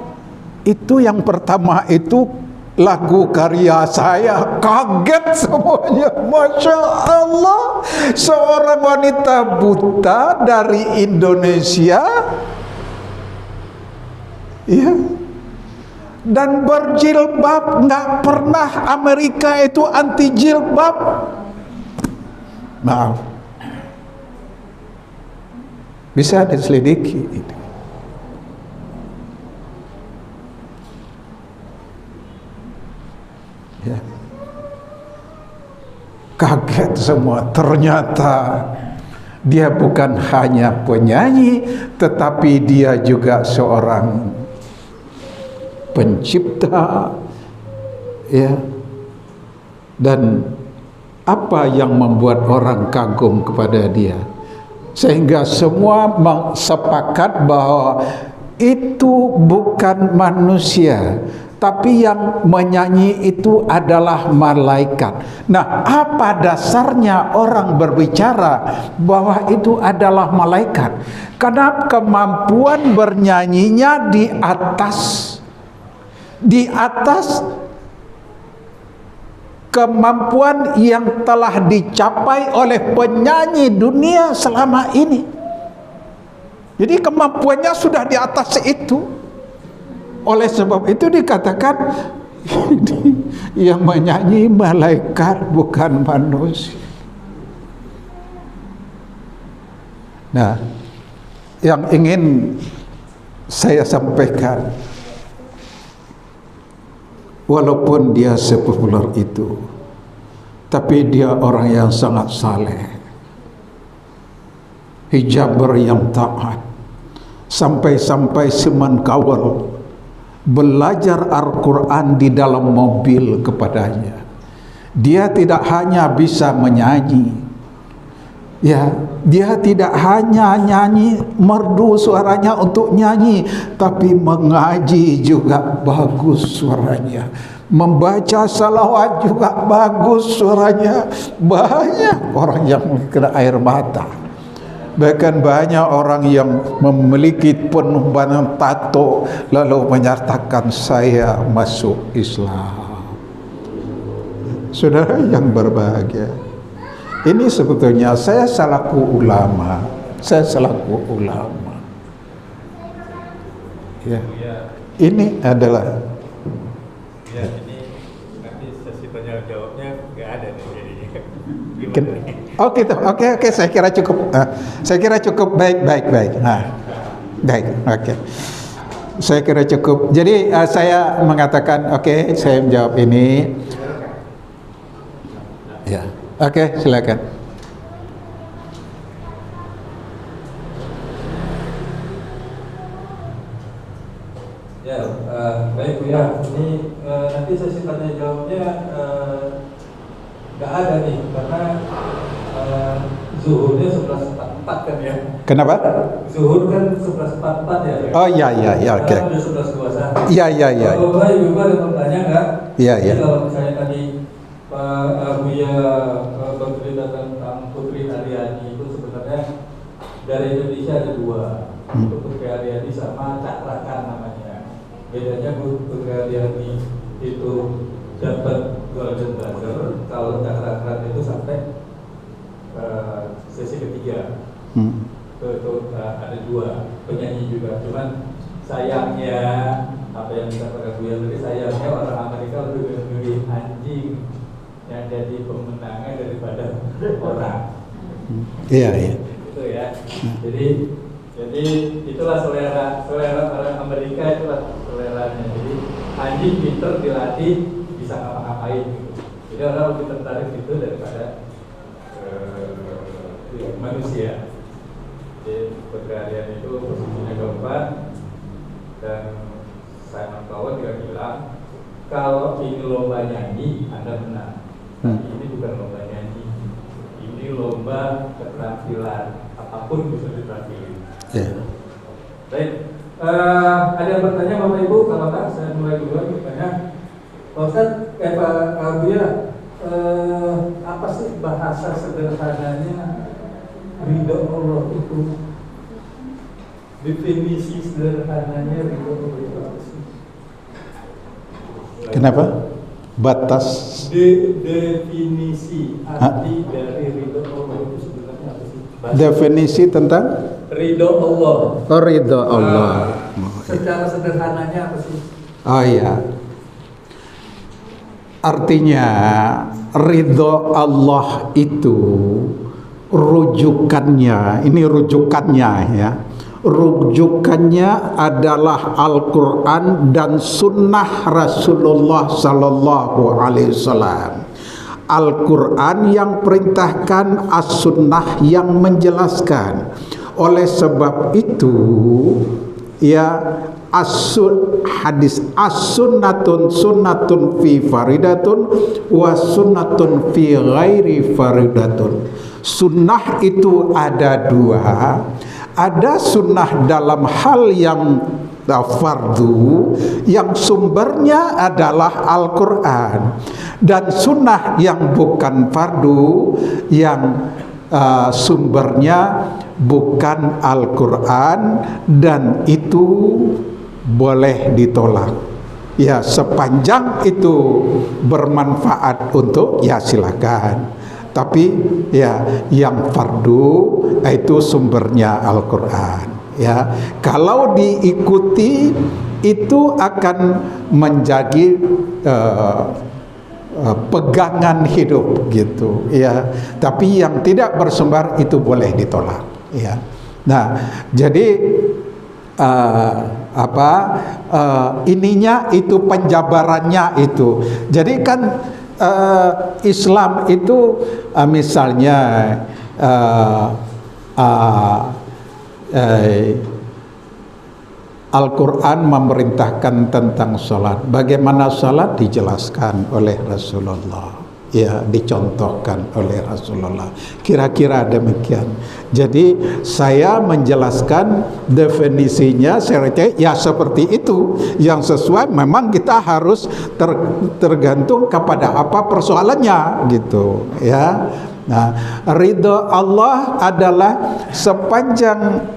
itu yang pertama itu lagu karya saya. Kaget semuanya. Masya Allah, seorang wanita buta dari Indonesia, ya, dan berjilbab. Nggak pernah Amerika itu anti jilbab. Maaf, bisa diselidiki itu. Ya. Kaget semua, ternyata dia bukan hanya penyanyi, tetapi dia juga seorang pencipta, ya. Dan apa yang membuat orang kagum kepada dia, sehingga semua sepakat bahwa itu bukan manusia, tapi yang menyanyi itu adalah malaikat. Nah, apa dasarnya orang berbicara bahwa itu adalah malaikat? Karena kemampuan bernyanyinya di atas kemampuan yang telah dicapai oleh penyanyi dunia selama ini. Jadi kemampuannya sudah di atas itu. Oleh sebab itu dikatakan yang menyanyi malaikat bukan manusia. Nah, yang ingin saya sampaikan, walaupun dia sepopuler itu, tapi dia orang yang sangat saleh, hijaber yang taat, sampai-sampai seman kawal belajar Al-Quran di dalam mobil kepadanya. Dia tidak hanya bisa menyanyi, ya, dia tidak hanya nyanyi merdu suaranya untuk nyanyi, tapi mengaji juga bagus suaranya, membaca salawat juga bagus suaranya. Banyak orang yang kena air mata, bahkan banyak orang yang memiliki penuh banyak tato lalu menyatakan saya masuk Islam. Saudara yang berbahagia, ini sebetulnya saya selaku ulama, ya, ini adalah Ya, ini nanti sesi tanya jawabnya nggak ada nih jadinya. Gimana nih? oh gitu, oke, saya kira cukup. Saya kira cukup, baik. Nah, baik, oke. Saya kira cukup. Jadi saya mengatakan, oke, saya menjawab ini. Ya, oke, silakan. Ya, baik Bu ya. Ini nanti sesi tanya jawabnya nggak ada nih karena zuhurnya 11.44 kan ya. Kenapa? Zuhur kan 11.44 ya. Oh iya, oke. Sekarang udah 11.21. Iya. Kalau Bapak Ibu ada yang bertanya nggak? Iya. Jadi kalau misalnya tadi Pak Buya bercerita tentang Putri Aryani itu sebenarnya dari Indonesia ada dua. Untuk Putri Aryani sama Cakrakan namanya. Bedanya Putri Aryani itu dapat Golden Buzzer, kalau Cakrakan itu sampai sesi ketiga. Itu ada dua penyanyi juga. Cuman sayangnya apa yang dikatakan Bu tadi, sayangnya orang Amerika lebih memilih anjing yang jadi pemenangnya daripada orang. Iya. Itu ya. Jadi itulah selera orang Amerika, itulah seleranya. Jadi anjing pinter dilatih bisa ngapa-ngapain gitu. Jadi orang lebih tertarik itu daripada manusia. Jadi Putri Aryani itu posisinya keempat, dan Simon Cowell juga bilang kalau ini lomba nyanyi Anda menang, tapi ini bukan lomba nyanyi, ini lomba keterampilan, apapun bisa diterampilan. Baik, ada yang bertanya Bapak Ibu? Kalau tak, saya mulai duluan bertanya. Pak Ustadz, Pak Buya, apa sih bahasa sederhananya ridho Allah itu? Definisi sederhananya ridho Allah itu apa sih? Kenapa? Batas. Definisi arti dari ridho Allah itu sebenarnya apa sih? Definisi tentang ridho Allah. Oh, ridho Allah. Secara sederhananya apa sih? Oh iya. Artinya ridho Allah itu rujukannya, ini rujukannya ya. Rujukannya adalah Al-Quran dan Sunnah Rasulullah Sallallahu Alaihi Wasallam. Al-Quran yang perintahkan, As-Sunnah yang menjelaskan. Oleh sebab itu, ya, hadis as-sunnatun sunnatun fi faridatun wa sunnatun fi ghairi faridatun. Sunnah itu ada dua. Ada sunnah dalam hal yang fardu, yang sumbernya adalah Al-Quran, dan sunnah yang bukan fardu, yang sumbernya bukan Al-Quran, dan itu boleh ditolak. Ya, sepanjang itu bermanfaat untuk, ya silakan. Tapi ya yang fardu itu sumbernya Al-Quran. ya. Kalau diikuti itu akan menjadi pegangan hidup gitu ya. Tapi yang tidak bersumber itu boleh ditolak ya. Nah, jadi ininya itu penjabarannya itu. Jadi kan Islam itu misalnya Al-Quran memerintahkan tentang salat. Bagaimana salat dijelaskan oleh Rasulullah, ya, dicontohkan oleh Rasulullah. Kira-kira demikian. Jadi saya menjelaskan definisinya, ya seperti itu. Yang sesuai memang kita harus tergantung kepada apa persoalannya gitu, ya. Nah, ridha Allah adalah sepanjang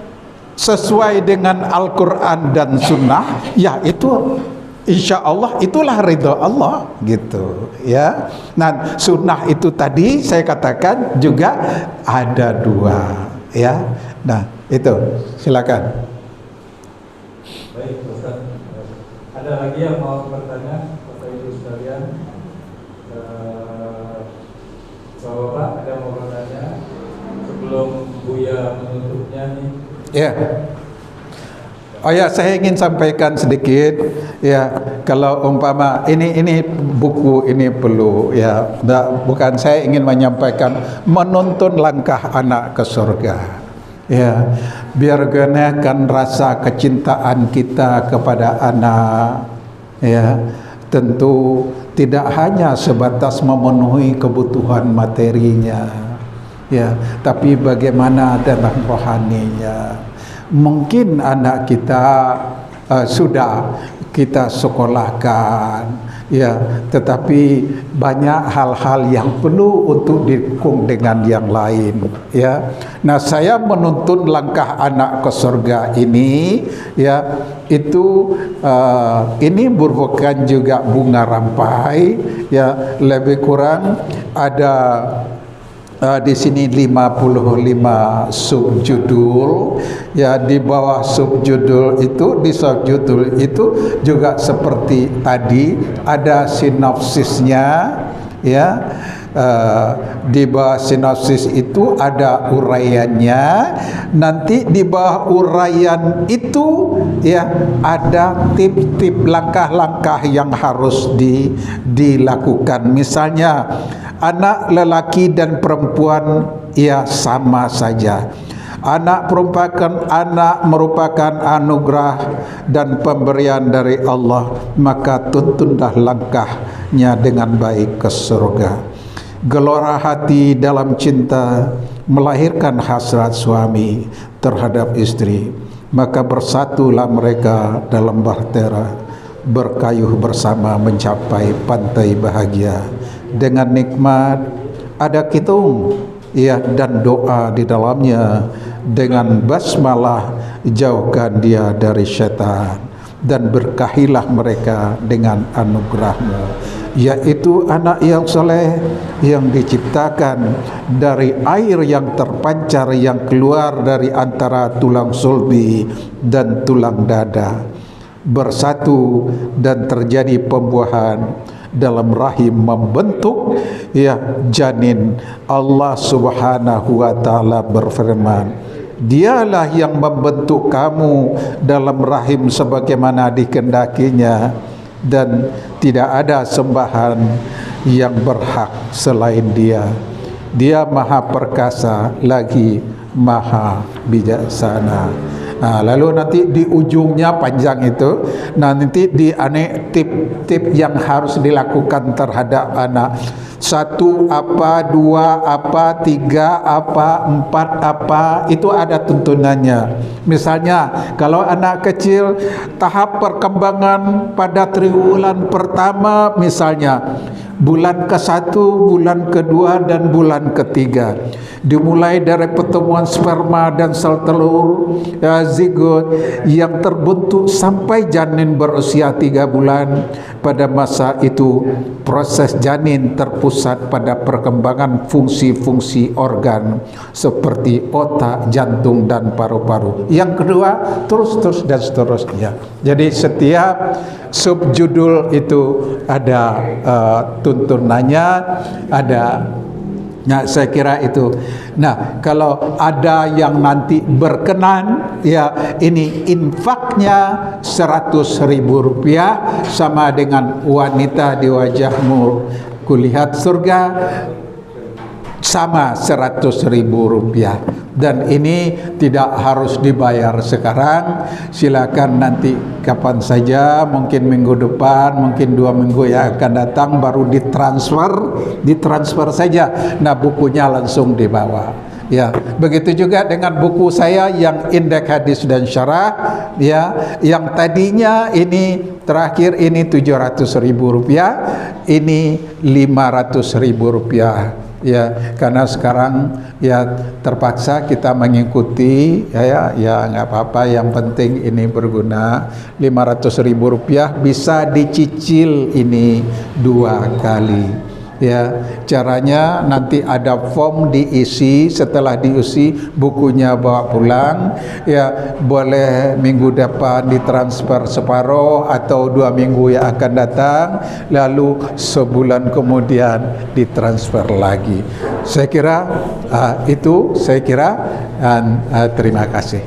sesuai dengan Al-Quran dan Sunnah, ya itu insya Allah itulah ridha Allah gitu ya. Nah, Sunnah itu tadi saya katakan juga ada dua ya. Nah itu silakan. Baik Ustaz, ada lagi yang mau bertanya Bapak Ibu sekalian? Bapak ada yang mau bertanya sebelum Buya menutupnya nih? Ya. Oh ya, saya ingin sampaikan sedikit ya. Kalau umpama ini buku ini perlu ya. Bukan saya ingin menyampaikan menuntun langkah anak ke surga. Ya, biar genakan rasa kecintaan kita kepada anak. Ya, tentu tidak hanya sebatas memenuhi kebutuhan materinya. Ya, tapi bagaimana dalam rohaninya. Mungkin anak kita sudah kita sekolahkan ya, tetapi banyak hal-hal yang perlu untuk didukung dengan yang lain ya. Nah, saya menuntun langkah anak ke surga ini ya, itu ini merupakan juga bunga rampai ya, lebih kurang ada di sini 55 subjudul ya. Di bawah subjudul itu, di subjudul itu juga seperti tadi ada sinopsisnya ya. Di bawah sinopsis itu ada uraiannya. Nanti di bawah uraian itu ya ada tip-tip langkah-langkah yang harus dilakukan. Misalnya anak lelaki dan perempuan ya sama saja. Anak merupakan anugerah dan pemberian dari Allah, maka tuntunlah langkahnya dengan baik ke surga. Gelora hati dalam cinta melahirkan hasrat suami terhadap istri, maka bersatulah mereka dalam bahtera, berkayuh bersama mencapai pantai bahagia. Dengan nikmat ada kitung ya, dan doa di dalamnya. Dengan basmalah jauhkan dia dari syaitan, dan berkahilah mereka dengan anugerahmu, yaitu anak yang soleh yang diciptakan dari air yang terpancar yang keluar dari antara tulang sulbi dan tulang dada, bersatu dan terjadi pembuahan dalam rahim, membentuk ya janin. Allah Subhanahu wa taala berfirman, Dialah yang membentuk kamu dalam rahim sebagaimana dikehendakinya, dan tidak ada sembahan yang berhak selain Dia. Dia Maha Perkasa lagi Maha Bijaksana. Nah, lalu nanti di ujungnya panjang itu, nanti di tip-tip yang harus dilakukan terhadap anak. 1 apa, 2 apa, 3 apa, 4 apa, itu ada tuntunannya. Misalnya kalau anak kecil tahap perkembangan pada triwulan pertama, misalnya bulan ke-1, bulan ke-2 dan bulan ke-3, dimulai dari pertemuan sperma dan sel telur zigot yang terbentuk sampai janin berusia 3 bulan. pada masa itu proses janin terpusat pada perkembangan fungsi-fungsi organ seperti otak, jantung dan paru-paru. Yang kedua, terus dan seterusnya. Jadi setiap subjudul itu ada tuntunannya, ada. Nah, saya kira itu. Nah, kalau ada yang nanti berkenan, ya ini infaknya 100.000 rupiah sama dengan wanita di wajahmu kulihat surga, sama 100.000 rupiah. Dan ini tidak harus dibayar sekarang, silakan nanti kapan saja, mungkin minggu depan, mungkin 2 minggu yang akan datang baru ditransfer saja. Nah, bukunya langsung dibawa. Ya, begitu juga dengan buku saya yang Indeks Hadis dan Syarah, ya, yang tadinya ini terakhir ini 700.000 rupiah, ini 500.000 rupiah. Ya, karena sekarang ya terpaksa kita mengikuti, ya nggak apa-apa, yang penting ini berguna. 500.000 rupiah bisa dicicil ini 2 kali. Ya, caranya nanti ada form diisi, setelah diisi bukunya bawa pulang, ya boleh minggu depan ditransfer separuh atau 2 minggu yang akan datang, lalu sebulan kemudian ditransfer lagi. Saya kira itu, terima kasih.